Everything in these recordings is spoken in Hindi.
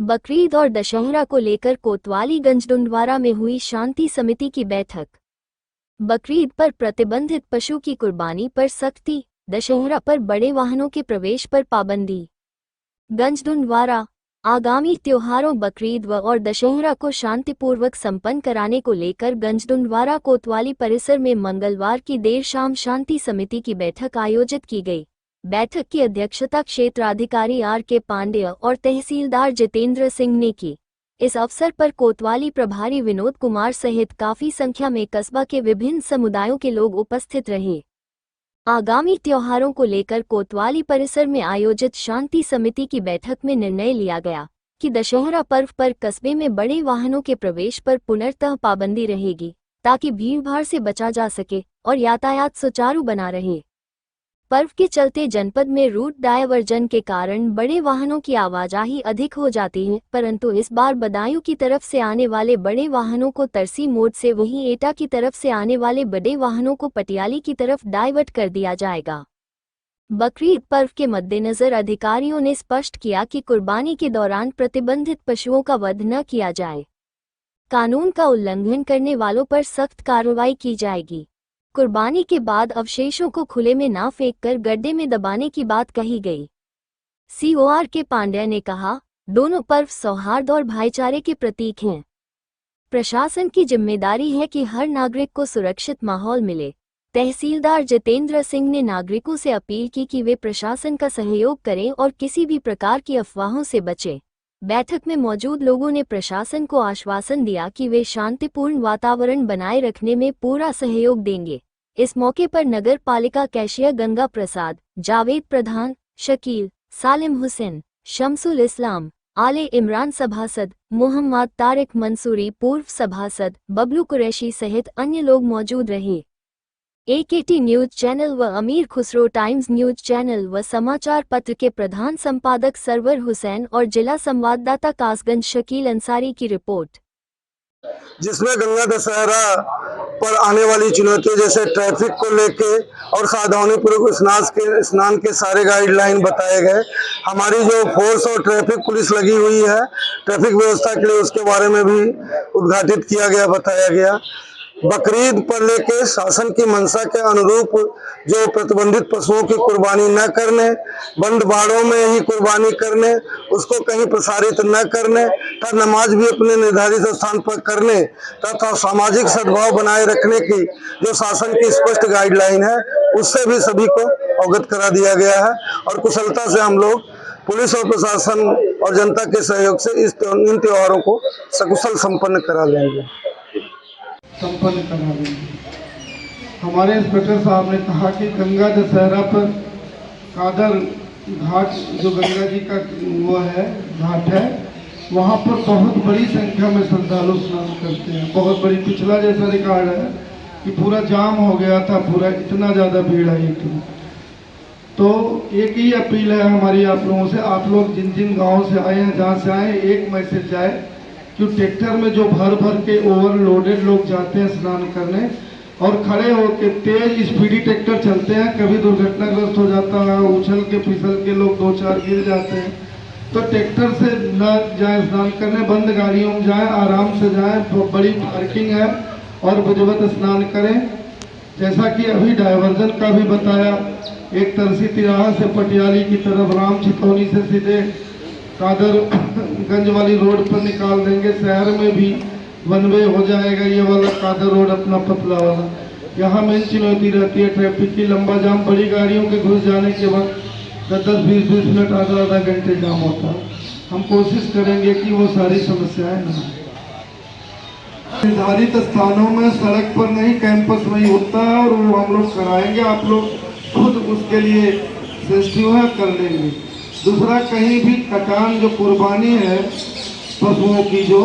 बकरीद और दशहरा को लेकर कोतवाली गंजडुंडवारा में हुई शांति समिति की बैठक। बकरीद पर प्रतिबंधित पशु की कुर्बानी पर सख्ती, दशहरा पर बड़े वाहनों के प्रवेश पर पाबंदी। गंजडुंडवारा आगामी त्योहारों बकरीद और दशहरा को शांतिपूर्वक संपन्न कराने को लेकर गंजडुंडवारा कोतवाली परिसर में मंगलवार की देर शाम शांति समिति की बैठक आयोजित की गई। बैठक की अध्यक्षता क्षेत्राधिकारी आर.के. पांडेय और तहसीलदार जितेंद्र सिंह ने की। इस अवसर पर कोतवाली प्रभारी विनोद कुमार सहित काफी संख्या में कस्बा के विभिन्न समुदायों के लोग उपस्थित रहे। आगामी त्योहारों को लेकर कोतवाली परिसर में आयोजित शांति समिति की बैठक में निर्णय लिया गया कि दशहरा पर्व पर कस्बे में बड़े वाहनों के प्रवेश पर पुनर्तः पाबंदी रहेगी, ताकि भीड़भाड़ से बचा जा सके और यातायात सुचारू बना रहे। पर्व के चलते जनपद में रूट डायवर्जन के कारण बड़े वाहनों की आवाजाही अधिक हो जाती है, परंतु इस बार बदायूं की तरफ से आने वाले बड़े वाहनों को तरसी मोड़ से वहीं एटा की तरफ से आने वाले बड़े वाहनों को पटियाली की तरफ डाइवर्ट कर दिया जाएगा। बकरीद पर्व के मद्देनजर अधिकारियों ने स्पष्ट किया कि कुर्बानी के दौरान प्रतिबंधित पशुओं का वध न किया जाए। कानून का उल्लंघन करने वालों पर सख्त कार्रवाई की जाएगी। कुर्बानी के बाद अवशेषों को खुले में ना फेंककर गड्ढे में दबाने की बात कही गई। आर.के. पांडेय ने कहा, दोनों पर्व सौहार्द और भाईचारे के प्रतीक हैं। प्रशासन की जिम्मेदारी है कि हर नागरिक को सुरक्षित माहौल मिले। तहसीलदार जितेंद्र सिंह ने नागरिकों से अपील की कि वे प्रशासन का सहयोग करें और किसी भी प्रकार की अफवाहों से बचें। बैठक में मौजूद लोगों ने प्रशासन को आश्वासन दिया कि वे शांतिपूर्ण वातावरण बनाए रखने में पूरा सहयोग देंगे। इस मौके पर नगर पालिका कैशियर गंगा प्रसाद, जावेद प्रधान, शकील, सालिम हुसैन, शमसुल इस्लाम, आले इमरान सभासद, मोहम्मद तारिक मंसूरी पूर्व सभासद, बबलू कुरैशी सहित अन्य लोग मौजूद रहे। AKT न्यूज चैनल व अमीर खुसरो टाइम्स न्यूज चैनल व समाचार पत्र के प्रधान संपादक सरवर हुसैन और जिला संवाददाता कासगंज शकील अंसारी की रिपोर्ट। जिसमें गंगा दशहरा पर आने वाली चुनौतियों जैसे ट्रैफिक को लेके और सावधानीपूर्वक स्नान के सारे गाइडलाइन बताए गए। हमारी जो फोर्स और ट्रैफिक पुलिस लगी हुई है ट्रैफिक व्यवस्था के लिए, उसके बारे में भी उद्घाटित किया गया, बताया गया। बकरीद पर लेके शासन की मंशा के अनुरूप जो प्रतिबंधित पशुओं की कुर्बानी न करने, बंद बाड़ों में ही कुर्बानी करने, उसको कहीं प्रसारित न करने तथा नमाज भी अपने निर्धारित स्थान पर करने तथा सामाजिक सद्भाव बनाए रखने की जो शासन की स्पष्ट गाइडलाइन है, उससे भी सभी को अवगत करा दिया गया है। और कुशलता से हम लोग पुलिस और प्रशासन और जनता के सहयोग से इन त्योहारों को सकुशल संपन्न करा लेंगे। हमारे इंस्पेक्टर साहब ने कहा कि गंगा दशहरा पर कादर घाट, जो गंगा जी का वो है घाट है, वहाँ पर बहुत बड़ी संख्या में श्रद्धालु स्नान करते हैं। बहुत बड़ी, पिछला जैसा रिकॉर्ड है कि पूरा जाम हो गया था, पूरा इतना ज़्यादा भीड़ आई थी। तो एक ही अपील है हमारी आप लोगों से, आप लोग जिन जिन गाँव से आए हैं, जहाँ से आए, एक मैसेज जाए कि ट्रैक्टर में जो भर भर के ओवरलोडेड लोग जाते हैं स्नान करने और खड़े होकर तेज स्पीडी ट्रैक्टर चलते हैं, कभी दुर्घटनाग्रस्त हो जाता है, उछल के फिसल के लोग 2-4 गिर जाते हैं। तो ट्रैक्टर से न जाए स्नान करने, बंद गाड़ियों में जाएं, आराम से जाएं, बड़ी पार्किंग है और विधिवत स्नान करें। जैसा कि अभी डायवर्जन का भी बताया, एक तरसी तिराहा से पटियाली की तरफ राम चितौनी से सीधे कादरगंज वाली रोड पर निकाल देंगे। शहर में भी वन वे हो जाएगा ये वाला कादर रोड अपना पतला वाला। यहाँ मेन चुनौती रहती है ट्रैफिक की, लंबा जाम, बड़ी गाड़ियों के घुस जाने के बाद 10-20 मिनट, आधा घंटे जाम होता है। हम कोशिश करेंगे कि वो सारी समस्याएं न निर्धारित स्थानों में, सड़क पर नहीं, कैंपस में ही होता है और वो हम लोग कराएंगे। आप लोग खुद उसके लिए सेंसिटिव है, कर लेंगे। दूसरा, कहीं भी कटान जो कुर्बानी है पशुओं की, जो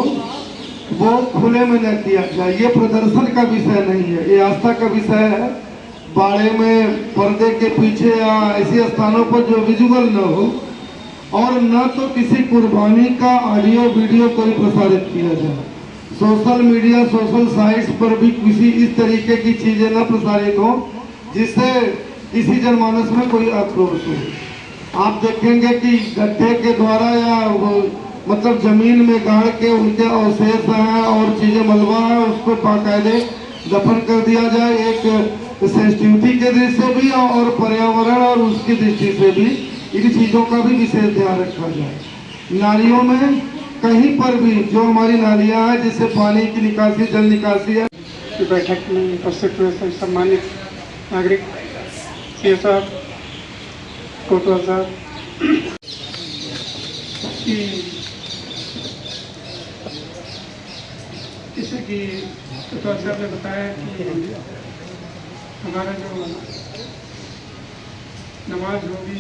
वो खुले में न किया जाए। ये प्रदर्शन का विषय नहीं है, ये आस्था का विषय है। बाड़े में, पर्दे के पीछे या ऐसे स्थानों पर जो विजुअल न हो, और न तो किसी कुर्बानी का ऑडियो वीडियो कोई प्रसारित किया जाए। सोशल मीडिया, सोशल साइट्स पर भी किसी इस तरीके की चीजें न प्रसारित हो जिससे किसी जनमानस में कोई आक्रोश हो। आप देखेंगे कि गड्ढे के द्वारा या मतलब जमीन में गाड़ के उनके अवशेष हैं और चीजें मलबा है उसको बाकायदे दफन कर दिया जाए। एक सेंसिटिविटी के दृष्टि से भी और पर्यावरण और उसकी दृष्टि से भी इन चीजों का भी विशेष ध्यान रखा जाए। नालियों में कहीं पर भी जो हमारी नालियां हैं जिससे पानी की निकासी जल निकासी है। बैठक में उपस्थित हुए सभी सम्मानित नागरिक, सीओ साहब, कोतवाल साहब, जैसे कि कोतवाल साहब ने बताया कि हमारा जो नमाज होगी